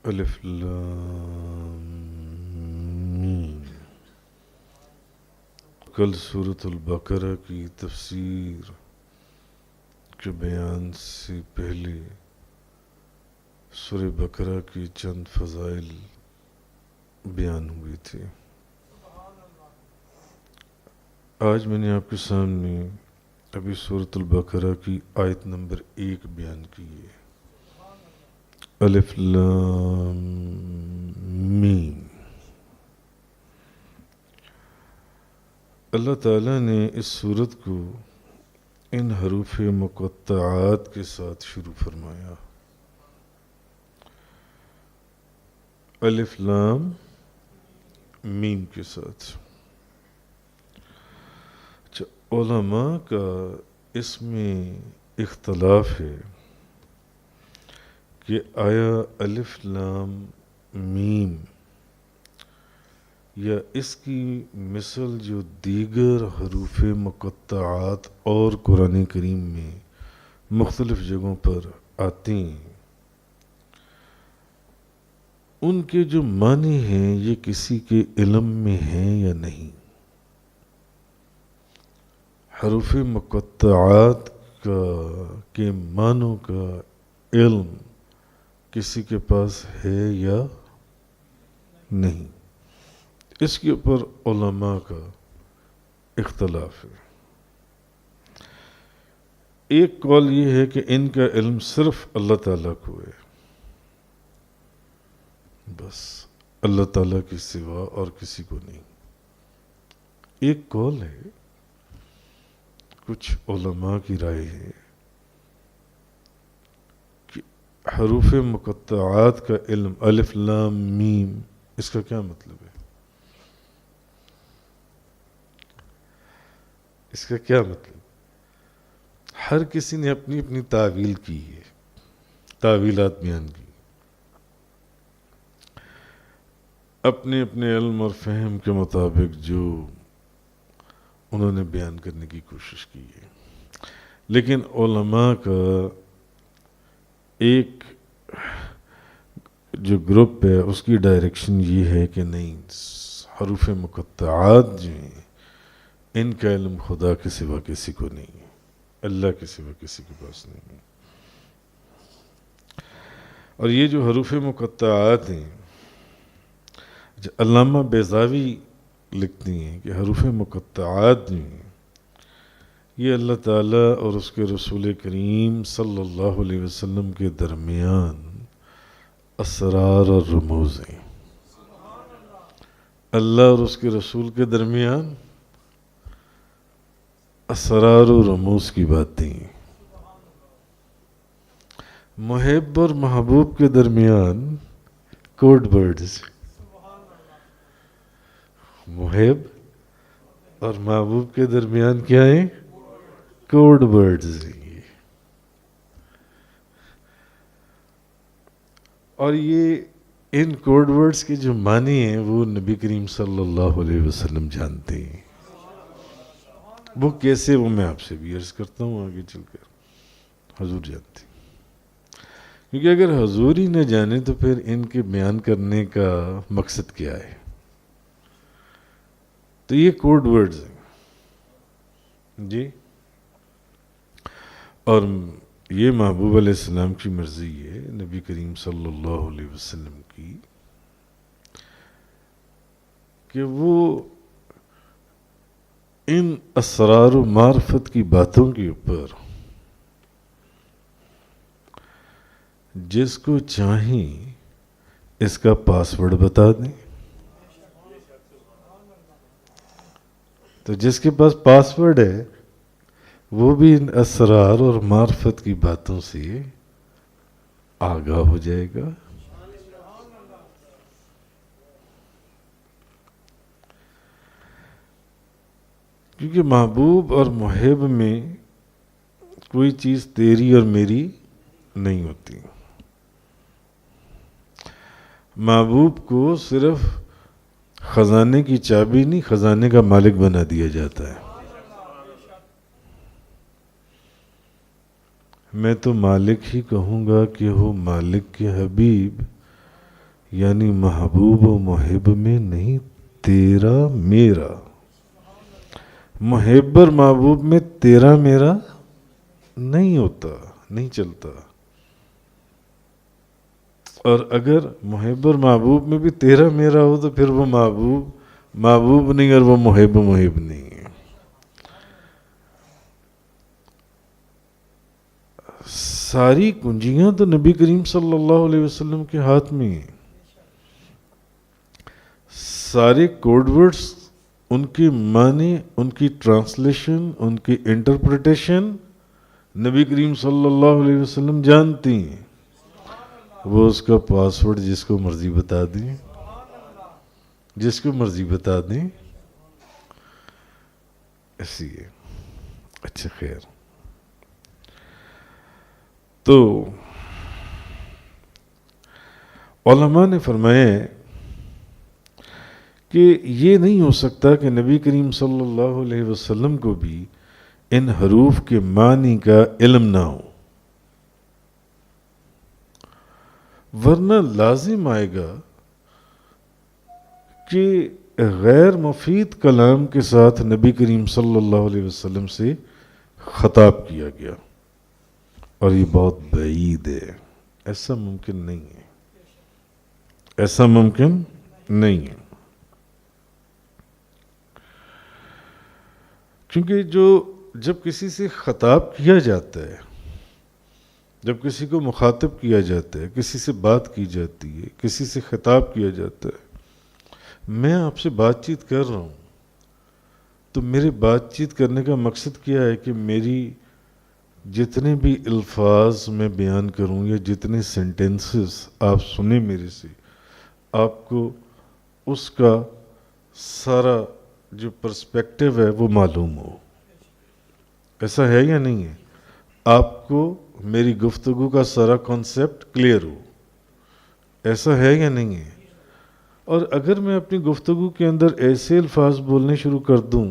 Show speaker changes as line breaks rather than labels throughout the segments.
الف لام میم۔ کل سورۃ البقرہ کی تفسیر کے بیان سے پہلے سورہ بقرہ کی چند فضائل بیان ہوئی تھی۔ آج میں نے آپ کے سامنے ابھی سورۃ البقرہ کی آیت نمبر 1 بیان کی ہے۔ الف لام میم۔ اللہ تعالیٰ نے اس سورت کو ان حروف مقطعات کے ساتھ شروع فرمایا۔ الف لام میم کے ساتھ۔ علماء کا اس میں اختلاف ہے کہ آیا الف لام میم یا اس کی مثل جو دیگر حروف مقطعات اور قرآن کریم میں مختلف جگہوں پر آتے ہیں، ان کے جو معنی ہیں یہ کسی کے علم میں ہیں یا نہیں۔ حروف مقطعات کے معنوں کا علم کسی کے پاس ہے یا نہیں، اس کے اوپر علماء کا اختلاف ہے۔ ایک قول یہ ہے کہ ان کا علم صرف اللہ تعالیٰ کو ہے، بس اللہ تعالیٰ کے سوا اور کسی کو نہیں۔ ایک قول ہے، کچھ علماء کی رائے ہے کہ حروف مقطعات کا علم الف لام میم، اس کا کیا مطلب ہے؟ اس کا کیا مطلب؟ ہر کسی نے اپنی اپنی تعویل کی ہے، تعویلات بیان کی، اپنے اپنے علم اور فہم کے مطابق جو انہوں نے بیان کرنے کی کوشش کی ہے۔ لیکن علماء کا ایک جو گروپ ہے اس کی ڈائریکشن یہ ہے کہ نہیں، حروف مقطعات جو ہیں ان کا علم خدا کے سوا کسی کو نہیں ہے، اللہ کے سوا کسی کے پاس نہیں ہے۔ اور یہ جو حروف مقطعات ہیں، علامہ بیضاوی لکھتی ہیں کہ حروف مقطعات جو ہیں یہ اللہ تعالیٰ اور اس کے رسول کریم صلی اللہ علیہ وسلم کے درمیان اسرار اور رموز ہیں۔ اللہ اور اس کے رسول کے درمیان اسرار و رموز کی باتیں ہیں۔ محب اور محبوب کے درمیان کوڈ ورڈز، محب اور محبوب کے درمیان کیا ہیں؟ کوڈ ورڈز ہیں۔ اور یہ ان کوڈ ورڈز کے جو معنی ہیں وہ نبی کریم صلی اللہ علیہ وسلم جانتے ہیں۔ وہ کیسے، وہ میں آپ سے بھی عرض کرتا ہوں آگے چل کر، حضور جانتے ہیں۔ کیونکہ اگر حضور ہی نہ جانے تو پھر ان کے بیان کرنے کا مقصد کیا ہے؟ تو یہ کوڈ ورڈز ہیں جی۔ اور یہ محبوب علیہ السلام کی مرضی ہے، نبی کریم صلی اللہ علیہ وسلم کی، کہ وہ ان اسرار و معرفت کی باتوں کے اوپر جس کو چاہیں اس کا پاسورڈ بتا دیں۔ تو جس کے پاس پاسورڈ ہے وہ بھی ان اسرار اور معرفت کی باتوں سے آگاہ ہو جائے گا۔ کیونکہ محبوب اور محب میں کوئی چیز تیری اور میری نہیں ہوتی۔ محبوب کو صرف خزانے کی چابی نہیں، خزانے کا مالک بنا دیا جاتا ہے۔ میں تو مالک ہی کہوں گا کہ ہو مالک کے حبیب، یعنی محبوب و محب میں نہیں، تیرا میرا، محب اور محبوب میں تیرا میرا نہیں ہوتا، نہیں چلتا. اور اگر محب اور محبوب میں بھی تیرا میرا ہو تو پھر وہ محبوب نہیں اور وہ محب نہیں ہے. ساری کنجیاں تو نبی کریم صلی اللہ علیہ وسلم کے ہاتھ میں ہیں. سارے کوڈ ورڈز، ان کی معنی، ان کی ٹرانسلیشن، ان کی انٹرپریٹیشن نبی کریم صلی اللہ علیہ وسلم جانتی ہیں. وہ اس کا پاسورڈ جس کو مرضی بتا دیں، جس کو مرضی بتا دیں، ایسی ہے. اچھا خیر، تو علماء نے فرمایا کہ یہ نہیں ہو سکتا کہ نبی کریم صلی اللہ علیہ وسلم کو بھی ان حروف کے معنی کا علم نہ ہو، ورنہ لازم آئے گا کہ غیر مفید کلام کے ساتھ نبی کریم صلی اللہ علیہ وسلم سے خطاب کیا گیا، اور یہ بہت بعید ہے. ایسا ممکن نہیں ہے، ایسا ممکن نہیں ہے. کیونکہ جب کسی سے خطاب کیا جاتا ہے، جب کسی کو مخاطب کیا جاتا ہے، کسی سے بات کی جاتی ہے، کسی سے خطاب کیا جاتا ہے، میں آپ سے بات چیت کر رہا ہوں تو میرے بات چیت کرنے کا مقصد کیا ہے کہ میری جتنے بھی الفاظ میں بیان کروں یا جتنے سینٹنسز آپ سنیں میرے سے، آپ کو اس کا سارا جو پرسپیکٹیو ہے وہ معلوم ہو. ایسا ہے یا نہیں ہے؟ آپ کو میری گفتگو کا سارا کانسیپٹ کلیئر ہو. ایسا ہے یا نہیں ہے؟ اور اگر میں اپنی گفتگو کے اندر ایسے الفاظ بولنے شروع کر دوں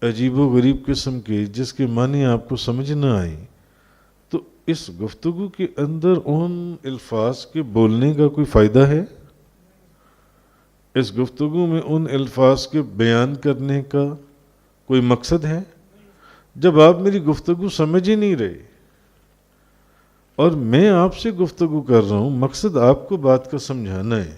عجیب و غریب قسم کے جس کے معنی آپ کو سمجھ نہ آئیں، تو اس گفتگو کے اندر ان الفاظ کے بولنے کا کوئی فائدہ ہے؟ اس گفتگو میں ان الفاظ کے بیان کرنے کا کوئی مقصد ہے؟ جب آپ میری گفتگو سمجھ ہی نہیں رہے اور میں آپ سے گفتگو کر رہا ہوں، مقصد آپ کو بات کا سمجھانا ہے،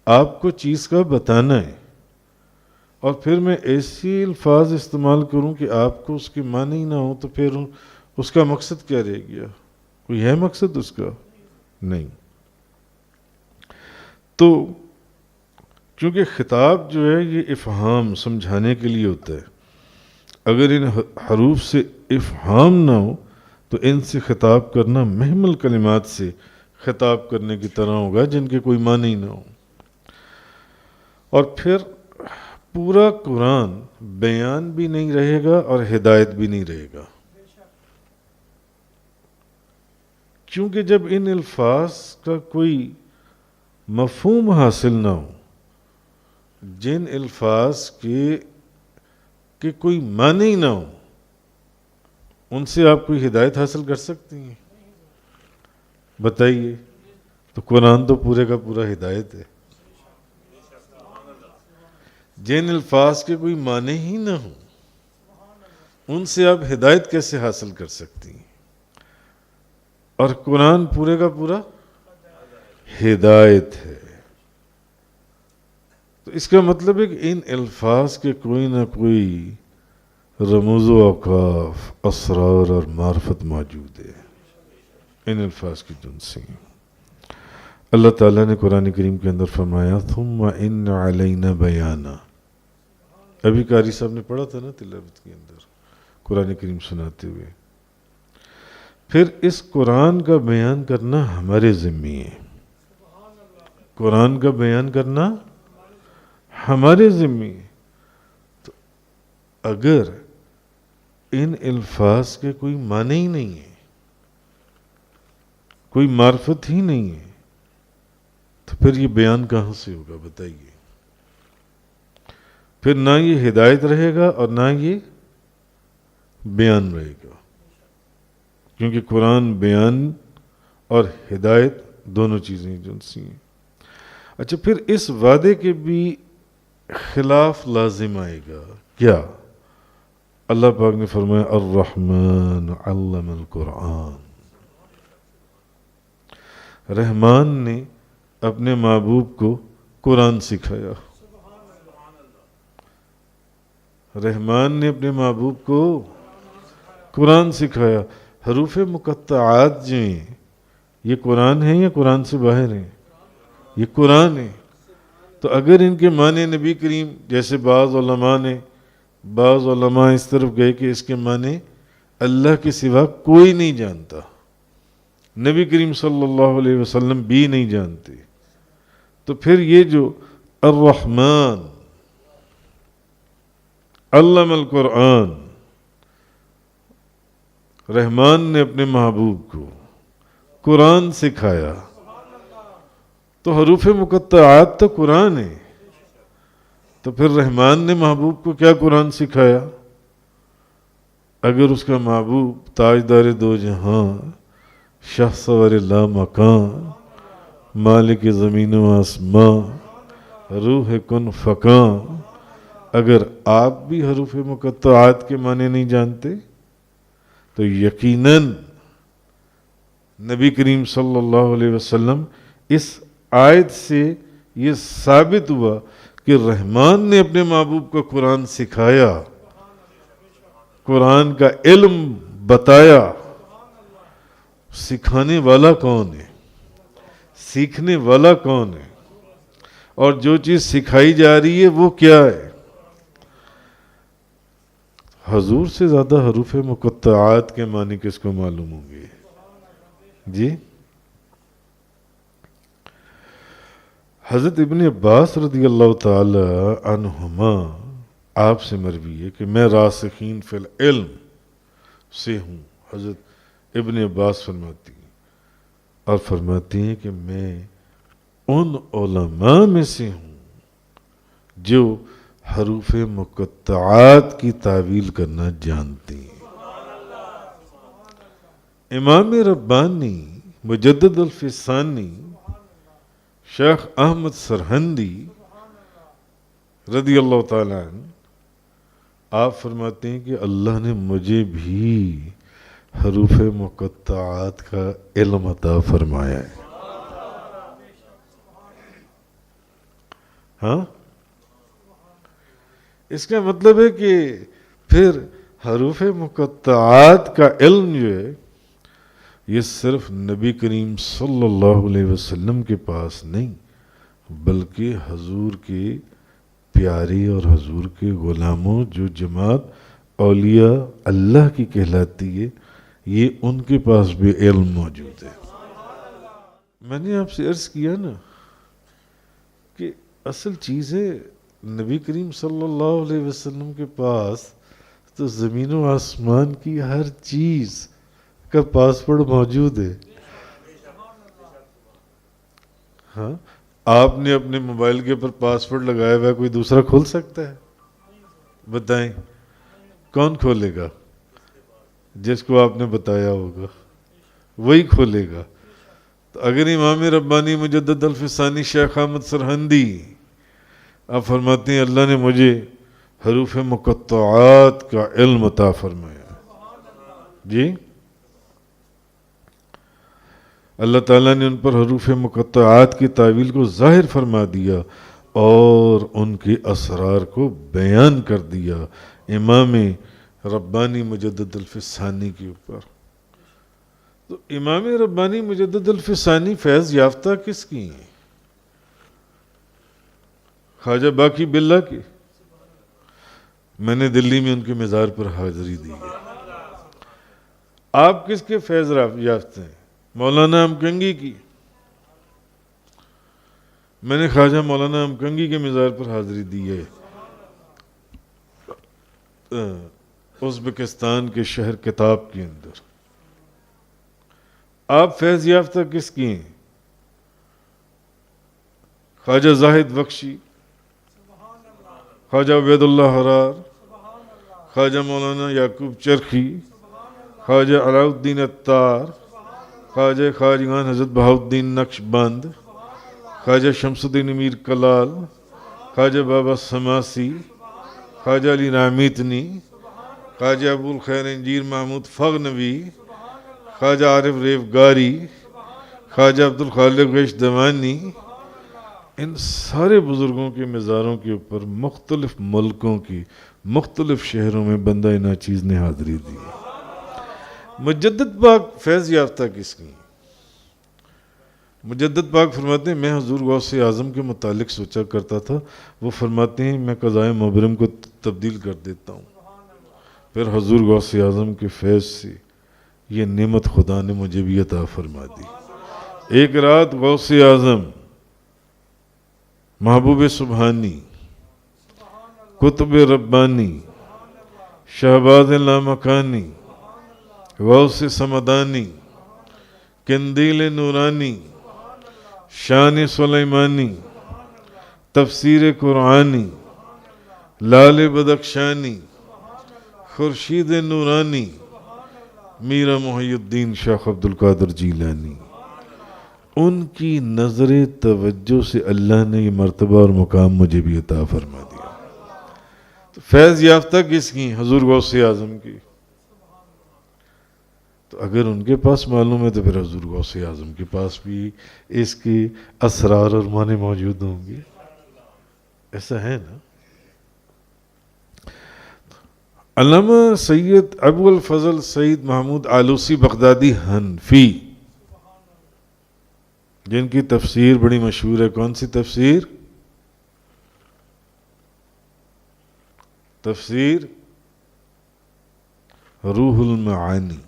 آپ کو چیز کا بتانا ہے، اور پھر میں ایسی الفاظ استعمال کروں کہ آپ کو اس کے معنی نہ ہو، تو پھر اس کا مقصد کیا رہ گیا؟ کوئی ہے مقصد اس کا؟ نہیں. تو کیونکہ خطاب جو ہے یہ افہام، سمجھانے کے لیے ہوتا ہے. اگر ان حروف سے افہام نہ ہو تو ان سے خطاب کرنا محمل کلمات سے خطاب کرنے کی طرح ہوگا جن کے کوئی معنی نہ ہو. اور پھر پورا قرآن بیان بھی نہیں رہے گا اور ہدایت بھی نہیں رہے گا. کیونکہ جب ان الفاظ کا کوئی مفہوم حاصل نہ ہو، جن الفاظ کے کوئی معنی نہ ہو، ان سے آپ کوئی ہدایت حاصل کر سکتی ہیں؟ بتائیے. تو قرآن تو پورے کا پورا ہدایت ہے. جن الفاظ کے کوئی معنی ہی نہ ہوں، ان سے آپ ہدایت کیسے حاصل کر سکتی ہیں؟ اور قرآن پورے کا پورا ہدایت ہے. تو اس کا مطلب ہے کہ ان الفاظ کے کوئی نہ کوئی رموز و اوقاف، اسرار اور معرفت موجود ہے ان الفاظ کی جن سے. اللہ تعالیٰ نے قرآن کریم کے اندر فرمایا ثم ان علینا بیانا. ابھی قاری صاحب نے پڑھا تھا نا تلاوت کے اندر قرآن کریم سناتے ہوئے. پھر اس قرآن کا بیان کرنا ہمارے ذمہ ہے. قرآن کا بیان کرنا ہمارے ذمہ ہے. تو اگر ان الفاظ کے کوئی معنی ہی نہیں ہے، کوئی معرفت ہی نہیں ہے، تو پھر یہ بیان کہاں سے ہوگا؟ بتائیے. پھر نہ یہ ہدایت رہے گا اور نہ یہ بیان رہے گا. کیونکہ قرآن بیان اور ہدایت دونوں چیزیں جنسی ہیں. اچھا پھر اس وعدے کے بھی خلاف لازم آئے گا. کیا؟ اللہ پاک نے فرمایا الرحمن علم القرآن. رحمان نے اپنے محبوب کو قرآن سکھایا. رحمان نے اپنے محبوب کو قرآن سکھایا. حروف مقطعات جو ہیں یہ قرآن ہیں یا قرآن سے باہر ہیں؟ یہ قرآن ہے. تو اگر ان کے معنی نبی کریم جیسے بعض علماء اس طرف گئے کہ اس کے معنی اللہ کے سوا کوئی نہیں جانتا، نبی کریم صلی اللہ علیہ وسلم بھی نہیں جانتے، تو پھر یہ جو الرحمن علم القرآن، رحمان نے اپنے محبوب کو قرآن سکھایا، تو حروف مقطعات تو قرآن ہے. تو پھر رحمان نے محبوب کو کیا قرآن سکھایا؟ اگر اس کا محبوب تاجدار دو جہاں، شاہ سوار لا مکان، مالک زمین و آسمان، روح کن فکاں، اگر آپ بھی حروف مقطعات کے معنی نہیں جانتے تو یقیناً نبی کریم صلی اللہ علیہ وسلم اس آیت سے یہ ثابت ہوا کہ رحمان نے اپنے محبوب کو قرآن سکھایا، قرآن کا علم بتایا. سکھانے والا کون ہے؟ سیکھنے والا کون ہے؟ اور جو چیز سکھائی جا رہی ہے وہ کیا ہے؟ حضور سے زیادہ حروف مقطعات کے معنی کس کو معلوم ہوں گے؟ جی حضرت ابن عباس رضی اللہ تعالی عنہما آپ سے مروی ہے کہ میں راسخین فی العلم سے ہوں. حضرت ابن عباس فرماتی ہیں اور فرماتی ہیں کہ میں ان علماء میں سے ہوں جو حروف مقطعات کی تعویل کرنا جانتے ہیں. امام ربانی مجدد الفسانی شیخ احمد سرہندی رضی اللہ تعالیٰ عنہ آپ فرماتے ہیں کہ اللہ نے مجھے بھی حروف مقطعات کا علم عطا فرمایا ہے. ہاں، اس کا مطلب ہے کہ پھر حروف مقطعات کا علم جو ہے یہ صرف نبی کریم صلی اللہ علیہ وسلم کے پاس نہیں بلکہ حضور کے پیارے اور حضور کے غلاموں جو جماعت اولیاء اللہ کی کہلاتی ہے یہ ان کے پاس بھی علم موجود ہے. میں نے آپ سے عرض کیا نا کہ اصل چیز ہے نبی کریم صلی اللہ علیہ وسلم کے پاس تو زمین و آسمان کی ہر چیز کا پاسورڈ موجود ہے. ہاں، آپ نے اپنے موبائل کے اوپر پاسورڈ لگایا ہوا ہے، کوئی دوسرا کھول سکتا ہے؟ بتائیں کون کھولے گا؟ جس کو آپ نے بتایا ہوگا وہی کھولے گا. تو اگر امام ربانی مجدد الفسانی شیخ احمد سرہندی آپ فرماتے ہیں اللہ نے مجھے حروف مقطعات کا علم عطا فرمایا، جی اللہ تعالیٰ نے ان پر حروف مقطعات کی تعویل کو ظاہر فرما دیا اور ان کے اسرار کو بیان کر دیا امام ربانی مجدد الفسانی کے اوپر. تو امام ربانی مجدد الفسانی فیض یافتہ کس کی ہیں؟ خواجہ باقی باللہ کی. میں نے دلی میں ان کے مزار پر حاضری دی ہے. آپ کس کے فیض یافتہ ہیں؟ مولانا امکنگی کی. میں نے خواجہ مولانا امکنگی کے مزار پر حاضری دی ہے ازبکستان کے شہر کتاب کے اندر. آپ فیض یافتہ کس کی ہیں؟ خواجہ زاہد بخشی، خواجہ عبید اللہ حرار، خواجہ مولانا یعقوب چرخی، خواجہ علاؤ الدین عطار، خواجہ خواجگان حضرت بہاؤالدین نقش بند، خواجہ شمس الدین امیر کلال، خواجہ بابا سماسی، خواجہ علی رامیتنی، خواجہ ابو الخیر انجیر محمود فغنوی، خواجہ عارف ریفگاری، خواجہ عبدالخالق ویش دوانی، ان سارے بزرگوں کے مزاروں کے اوپر مختلف ملکوں کی مختلف شہروں میں بندہ ناچیز نے حاضری دی۔ مجدد پاک فیض یافتہ کس کی؟ مجدد پاک فرماتے ہیں میں حضور غوث اعظم کے متعلق سوچا کرتا تھا، وہ فرماتے ہیں میں قضائے مبرم کو تبدیل کر دیتا ہوں، پھر حضور غوث اعظم کے فیض سے یہ نعمت خدا نے مجھے بھی عطا فرما دی۔ ایک رات غوث اعظم، محبوب سبحانی، قطب ربانی، شہباز لامکانی، غوث سمدانی، قندیل نورانی، شان سلیمانی، تفسیر قرآنی، لال بدخشانی، خورشید نورانی، میرا محی الدین شیخ عبدالقادر جیلانی، ان کی نظر توجہ سے اللہ نے یہ مرتبہ اور مقام مجھے بھی عطا فرما دیا۔ تو فیض یافتہ کس کی؟ حضور غوث اعظم کی۔ تو اگر ان کے پاس معلوم ہے تو پھر حضور غوث اعظم کے پاس بھی اس کے اسرار اور معنی موجود ہوں گے، ایسا ہے نا۔ علامہ سید ابو الفضل سعید محمود آلوسی بغدادی حنفی، جن کی تفسیر بڑی مشہور ہے، کون سی تفسیر؟ تفسیر روح المعانی۔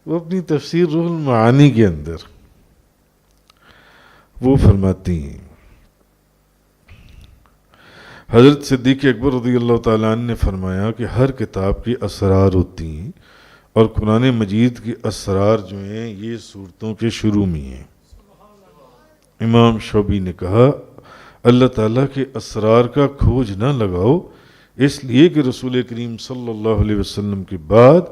وہ اپنی تفسیر روح المعانی کے اندر وہ فرماتی ہیں، حضرت صدیق اکبر رضی اللہ تعالیٰ عنہ نے فرمایا کہ ہر کتاب کی اسرار ہوتی ہیں، اور قرآن مجید کی اسرار جو ہیں یہ صورتوں کے شروع میں ہیں۔ امام شعبی نے کہا اللہ تعالیٰ کے اسرار کا کھوج نہ لگاؤ، اس لیے کہ رسول کریم صلی اللہ علیہ وسلم کے بعد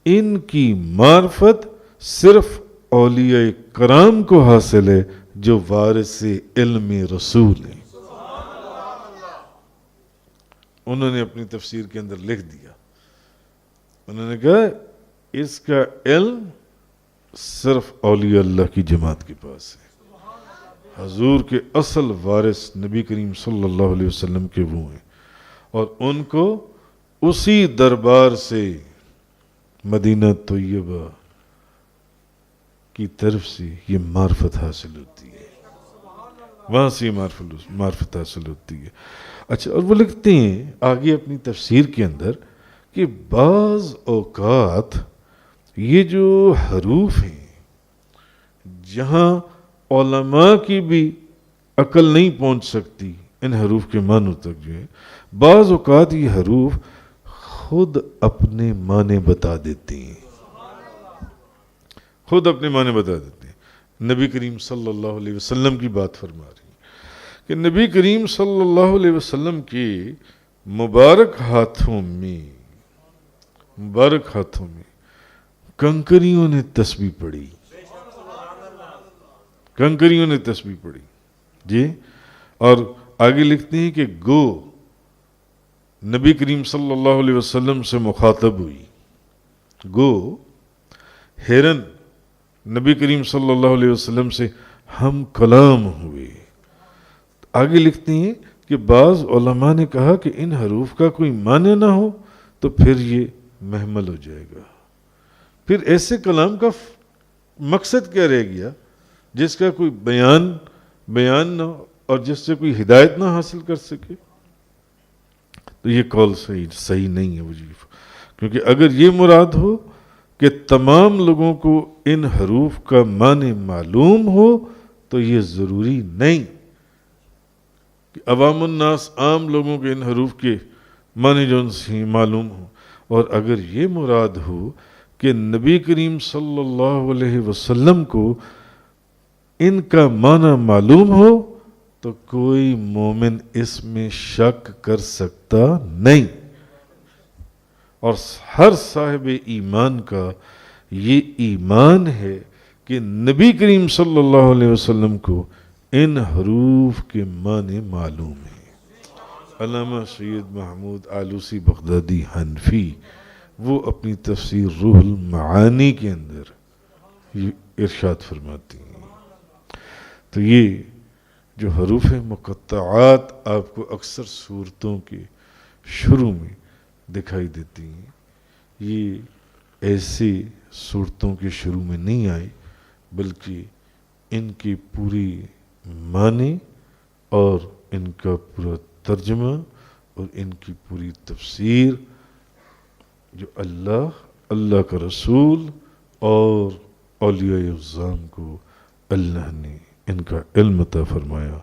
ان کی معرفت صرف اولیاء کرام کو حاصل ہے جو وارث علم رسول ہیں۔ انہوں نے اپنی تفسیر کے اندر لکھ دیا، انہوں نے کہا اس کا علم صرف اولیاء اللہ کی جماعت کے پاس ہے، حضور کے اصل وارث نبی کریم صلی اللہ علیہ وسلم کے وہ ہیں، اور ان کو اسی دربار سے مدینہ طیبہ کی طرف سے یہ معرفت حاصل ہوتی ہے، وہاں سے معرفت حاصل ہوتی ہے۔ اچھا، اور وہ لکھتے ہیں آگے اپنی تفسیر کے اندر کہ بعض اوقات یہ جو حروف ہیں جہاں علماء کی بھی عقل نہیں پہنچ سکتی ان حروف کے معنی تک، جو ہے بعض اوقات یہ حروف خود اپنے معنی بتا دیتے ہیں، خود اپنے معنی بتا دیتے ہیں۔ نبی کریم صلی اللہ علیہ وسلم کی بات فرما رہی ہیں کہ نبی کریم صلی اللہ علیہ وسلم کے مبارک ہاتھوں میں کنکریوں نے تسبیح پڑھی، کنکریوں نے تسبیح پڑھی جی، اور آگے لکھتے ہیں کہ گو نبی کریم صلی اللہ علیہ وسلم سے مخاطب ہوئی، گو ہرن نبی کریم صلی اللہ علیہ وسلم سے ہم کلام ہوئے۔ آگے لکھتے ہیں کہ بعض علماء نے کہا کہ ان حروف کا کوئی معنی نہ ہو تو پھر یہ محمل ہو جائے گا، پھر ایسے کلام کا مقصد کیا رہ گیا جس کا کوئی بیان نہ ہو اور جس سے کوئی ہدایت نہ حاصل کر سکے۔ تو یہ قول صحیح نہیں ہے وجیف، کیونکہ اگر یہ مراد ہو کہ تمام لوگوں کو ان حروف کا معنی معلوم ہو تو یہ ضروری نہیں کہ عوام الناس عام لوگوں کے ان حروف کے معنی جو ان سے معلوم ہو، اور اگر یہ مراد ہو کہ نبی کریم صلی اللہ علیہ وسلم کو ان کا معنی معلوم ہو تو کوئی مومن اس میں شک کر سکتا نہیں، اور ہر صاحب ایمان کا یہ ایمان ہے کہ نبی کریم صلی اللہ علیہ وسلم کو ان حروف کے معنی معلوم ہیں۔ علامہ سید محمود آلوسی بغدادی حنفی وہ اپنی تفسیر روح المعانی کے اندر یہ ارشاد فرماتی ہیں۔ تو یہ جو حروف مقطعات آپ کو اکثر صورتوں کے شروع میں دکھائی دیتی ہیں، یہ ایسے صورتوں کے شروع میں نہیں آئی، بلکہ ان کی پوری معنی اور ان کا پورا ترجمہ اور ان کی پوری تفسیر جو اللہ کا رسول اور اولیاء اعظام کو اللہ نے ان کا علم عطا فرمایا۔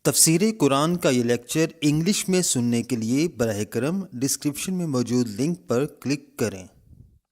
تفسیر قرآن کا یہ لیکچر انگلش میں سننے کے لیے براہ کرم ڈسکرپشن میں موجود لنک پر کلک کریں۔